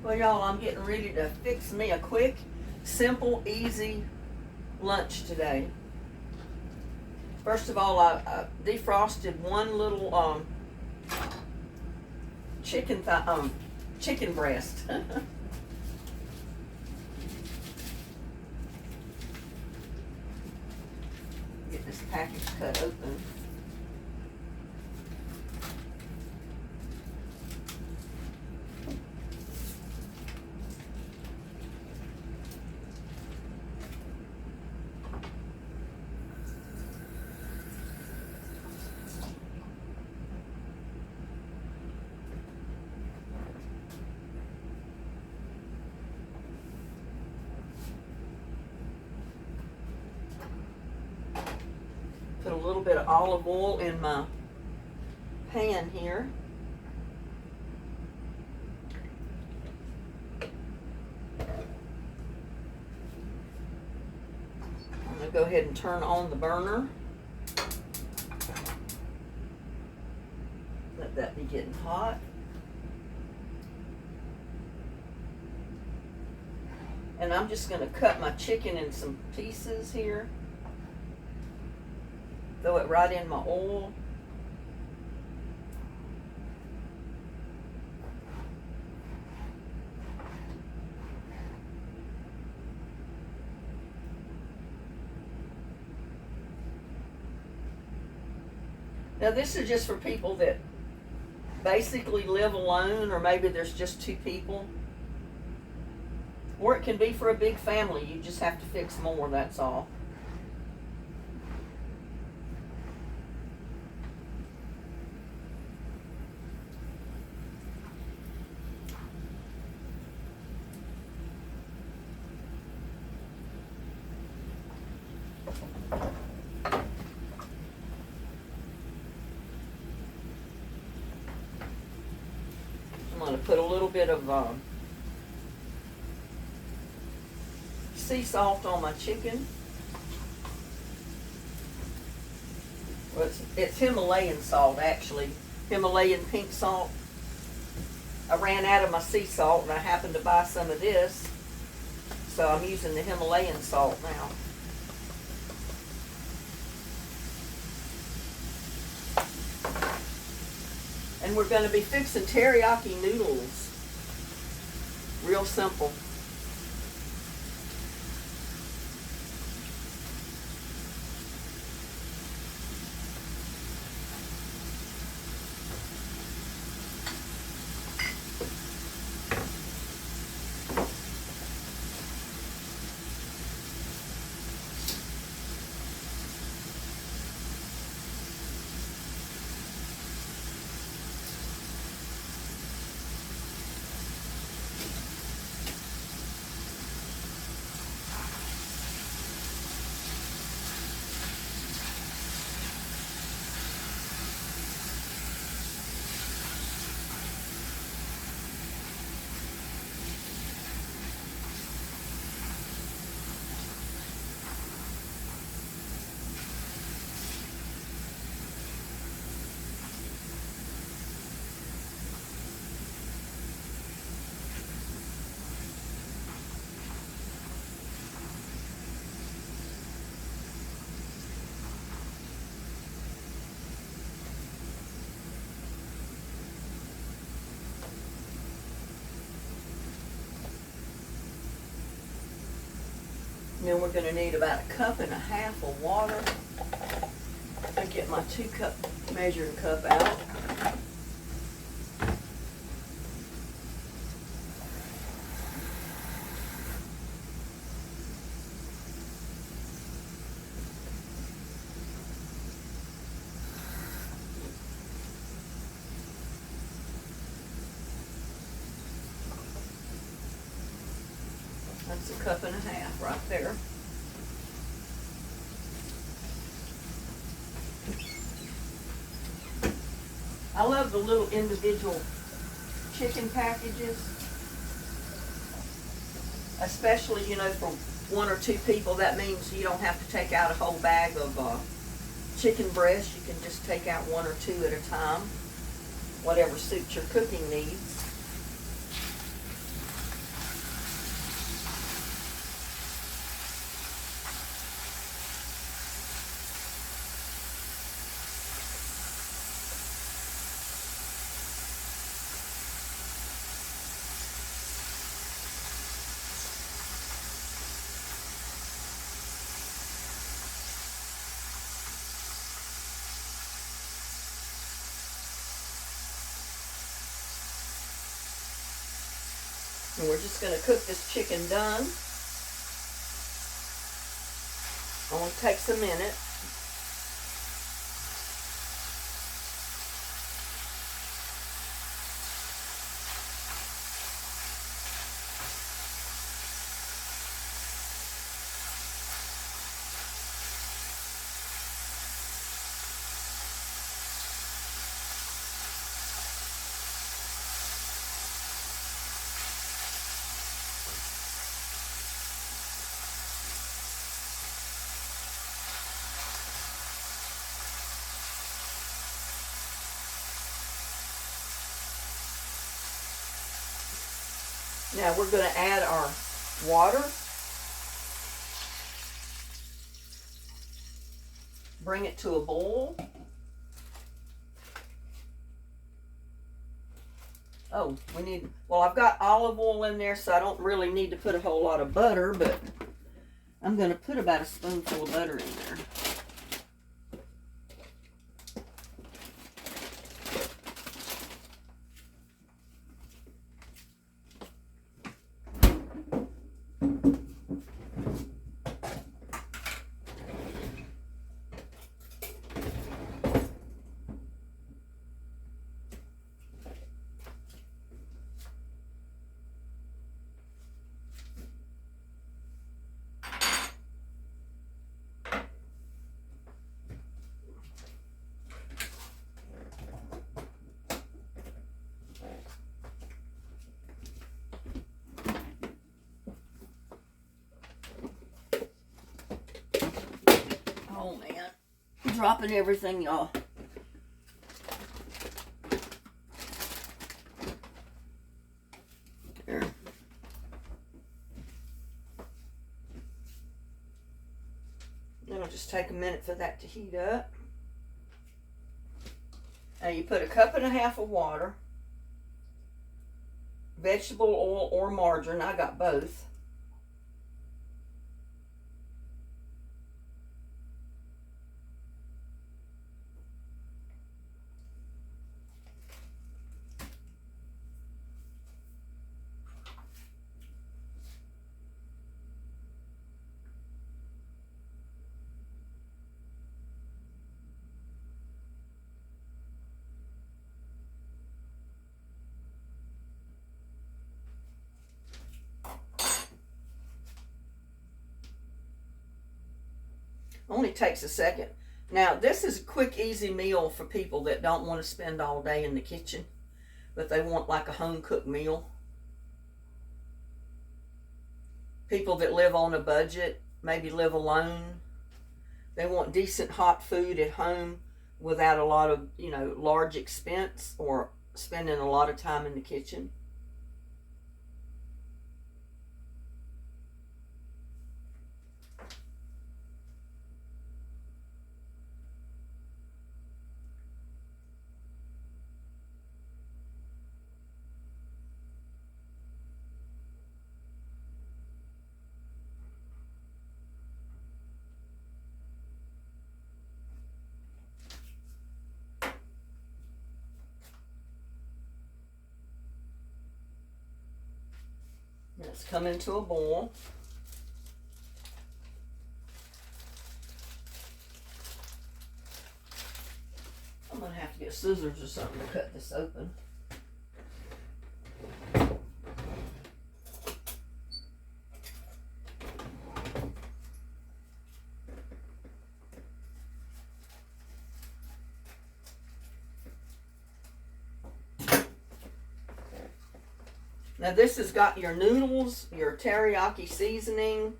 Well, y'all, I'm getting ready to fix me a quick, simple, easy lunch today. First of all, I defrosted one little chicken breast. Get this package cut open. Put a little bit of olive oil in my pan here. I'm going to go ahead and turn on the burner. Let that be getting hot. And I'm just going to cut my chicken in some pieces here. Throw it right in my oil. Now this is just for people that basically live alone, or maybe there's just two people. Or it can be for a big family. You just have to fix more, that's all. I'm going to put a little bit of sea salt on my chicken. Well, it's Himalayan salt, actually. Himalayan pink salt. I ran out of my sea salt and I happened to buy some of this. So I'm using the Himalayan salt now. And we're going to be fixing teriyaki noodles. Real simple. And then we're going to need about 1.5 cups of water. I get my 2-cup measuring cup out. That's 1.5 cups right there. I love the little individual chicken packages, especially, you know, for 1 or 2 people. That means you don't have to take out a whole bag of chicken breast. You can just take out 1 or 2 at a time, whatever suits your cooking needs. And we're just going to cook this chicken done. Only takes a minute. Now we're going to add our water. Bring it to a boil. Oh, well, I've got olive oil in there, so I don't really need to put a whole lot of butter, but I'm going to put about a spoonful of butter in there. Oh man, I'm dropping everything, y'all. There. It'll just take a minute for that to heat up. Now you put a cup and a half of water, vegetable oil or margarine. I got both. Only takes a second. Now, this is a quick, easy meal for people that don't want to spend all day in the kitchen, but they want like a home-cooked meal. People that live on a budget, maybe live alone, they want decent hot food at home without a lot of, large expense or spending a lot of time in the kitchen. It's coming to a boil. I'm going to have to get scissors or something to cut this open. Now this has got your noodles, your teriyaki seasoning.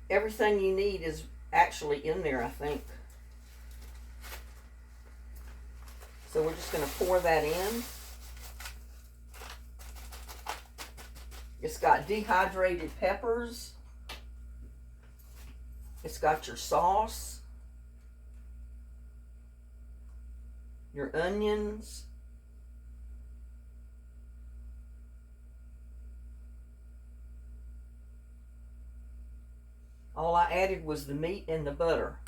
Everything you need is actually in there, I think. So we're just going to pour that in. It's got dehydrated peppers. It's got your sauce, your onions, all I added was the meat and the butter.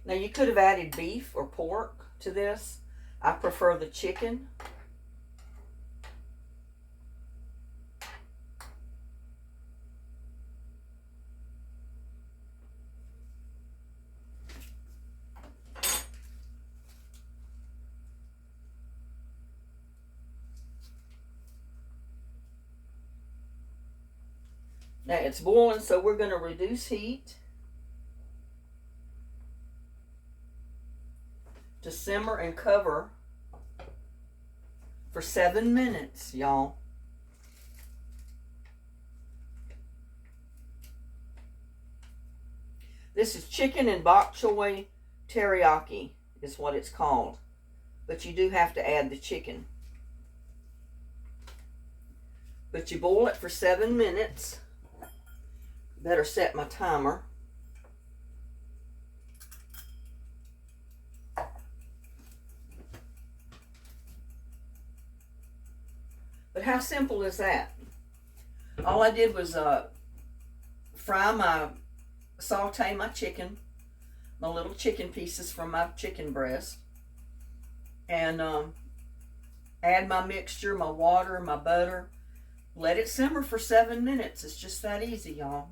Now you could have added beef or pork. to this. I prefer the chicken. Now it's boiling, so we're going to reduce heat to simmer and cover for 7 minutes, y'all. This is chicken and bok choy teriyaki is what it's called. But you do have to add the chicken. But you boil it for 7 minutes. Better set my timer. But how simple is that? All I did was saute my chicken, my little chicken pieces from my chicken breast, and add my mixture, my water, my butter. Let it simmer for 7 minutes. It's just that easy, y'all.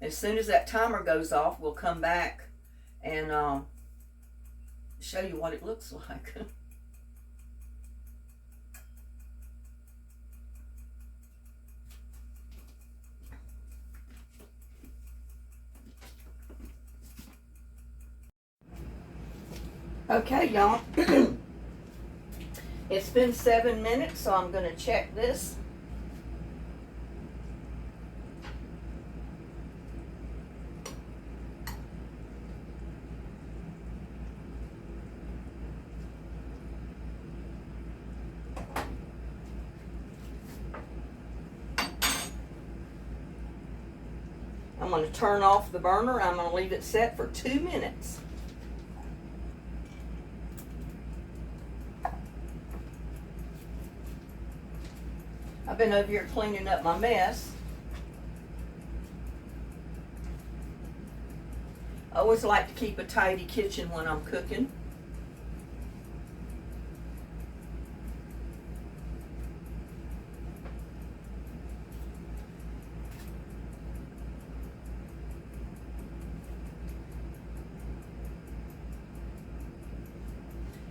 As soon as that timer goes off, we'll come back and show you what it looks like. Okay, y'all. It's been 7 minutes, so I'm going to check this. I'm going to turn off the burner. I'm going to leave it set for 2 minutes. I've been over here cleaning up my mess. I always like to keep a tidy kitchen when I'm cooking.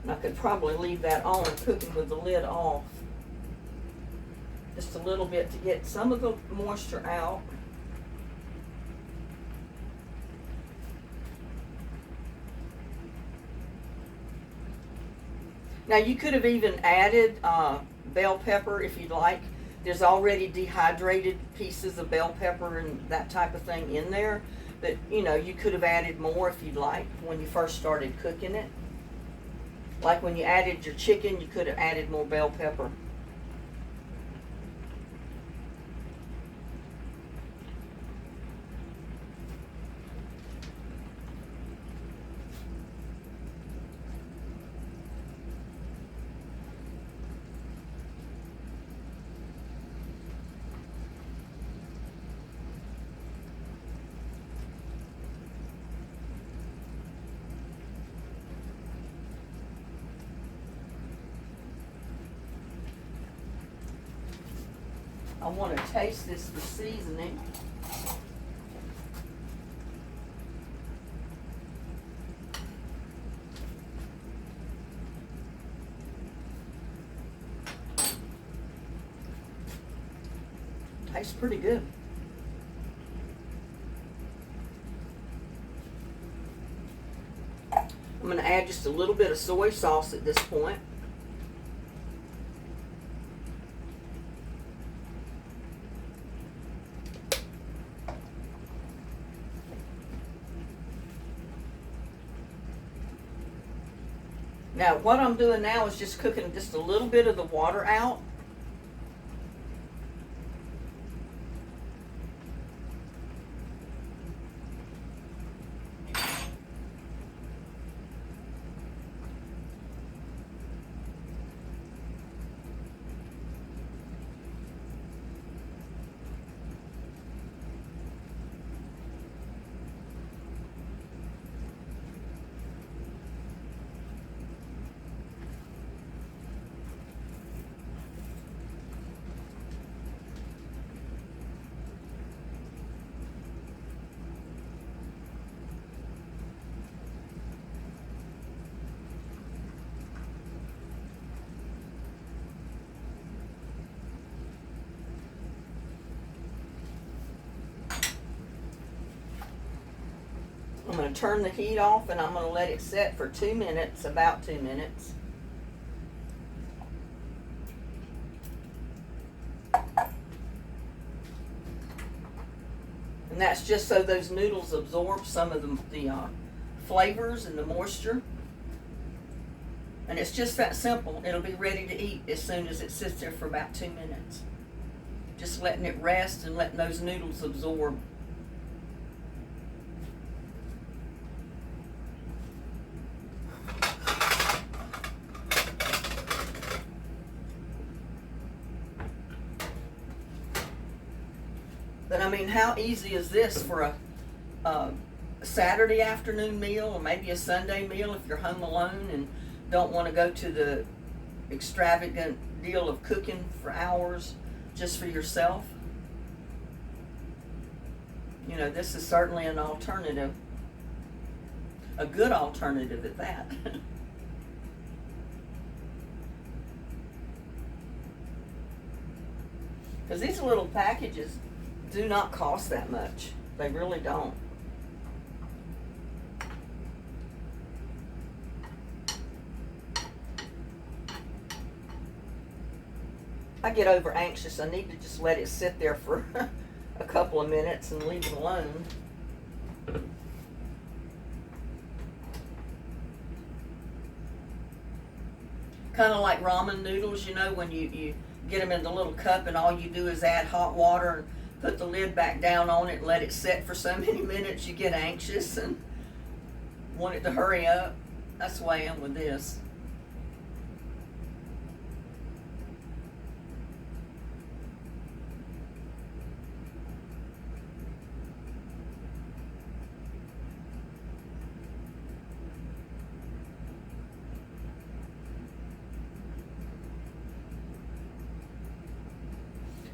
And I could probably leave that on cooking with the lid off. Just a little bit to get some of the moisture out. Now you could have even added bell pepper if you'd like. There's already dehydrated pieces of bell pepper and that type of thing in there. But you know, you could have added more if you'd like when you first started cooking it. Like when you added your chicken, you could have added more bell pepper. I want to taste this for seasoning. Tastes pretty good. I'm going to add just a little bit of soy sauce at this point. Now, what I'm doing now is just cooking just a little bit of the water out. going to turn the heat off and I'm going to let it set for 2 minutes, about 2 minutes. And that's just so those noodles absorb some of the flavors and the moisture. And it's just that simple. It'll be ready to eat as soon as it sits there for about 2 minutes. Just letting it rest and letting those noodles absorb. But I mean, how easy is this for a Saturday afternoon meal, or maybe a Sunday meal if you're home alone and don't want to go to the extravagant deal of cooking for hours just for yourself? You know, this is certainly an alternative, a good alternative at that. Because these little packages do not cost that much. They really don't. I get over anxious. I need to just let it sit there for a couple of minutes and leave it alone. Kind of like ramen noodles, you know, when you get them in the little cup and all you do is add hot water and put the lid back down on it and let it set for so many minutes, you get anxious and want it to hurry up. That's the way I am with this.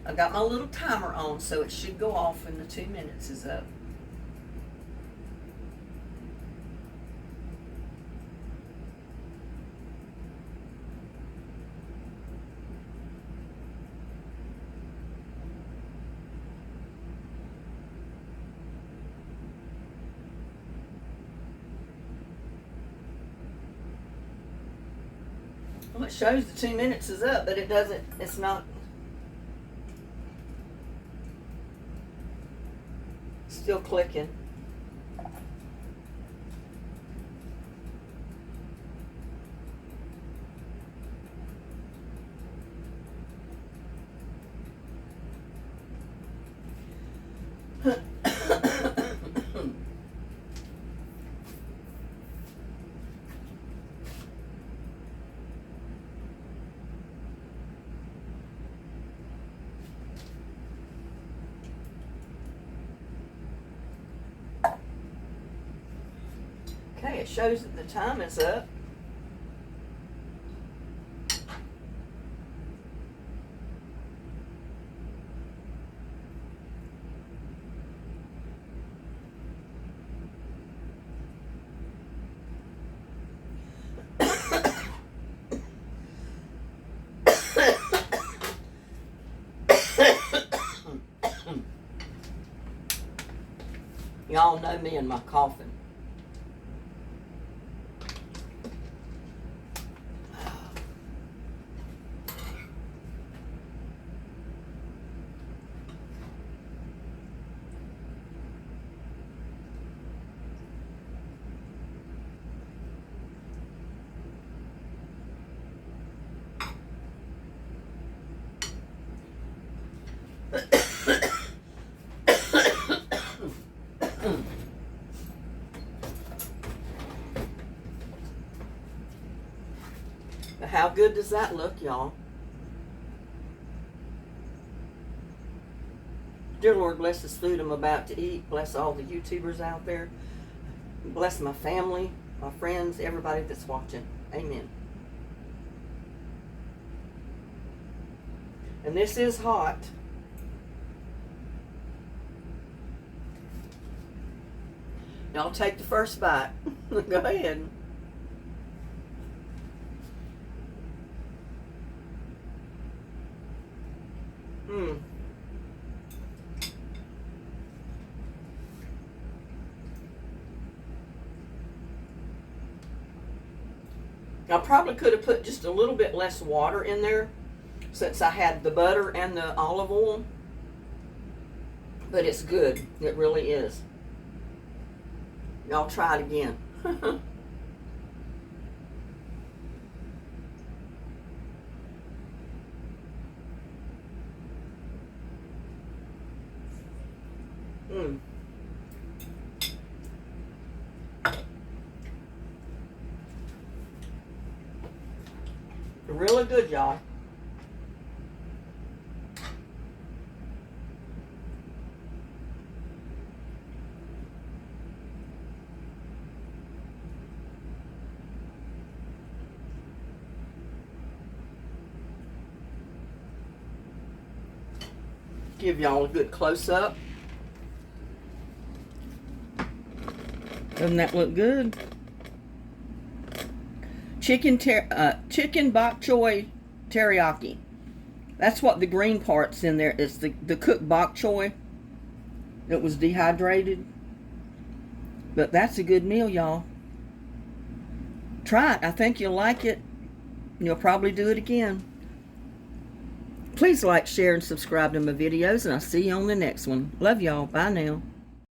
I got my little timer on, so it should go off when the 2 minutes is up. Well, it shows the 2 minutes is up, but it doesn't, it's not. Still clicking. Okay, it shows that the time is up. Y'all know me and my coughing. How good does that look, y'all? Dear Lord, bless this food I'm about to eat. Bless all the YouTubers out there. Bless my family, my friends, everybody that's watching. Amen. And this is hot. Y'all take the first bite. Go ahead. I probably could have put just a little bit less water in there since I had the butter and the olive oil. But it's good. It really is. Y'all try it again. Mm. Really good, y'all. Give y'all a good close-up. Doesn't that look good? Chicken bok choy teriyaki. That's what the green part's in there. It's the cooked bok choy that was dehydrated. But that's a good meal, y'all. Try it. I think you'll like it. You'll probably do it again. Please like, share, and subscribe to my videos, and I'll see you on the next one. Love y'all. Bye now.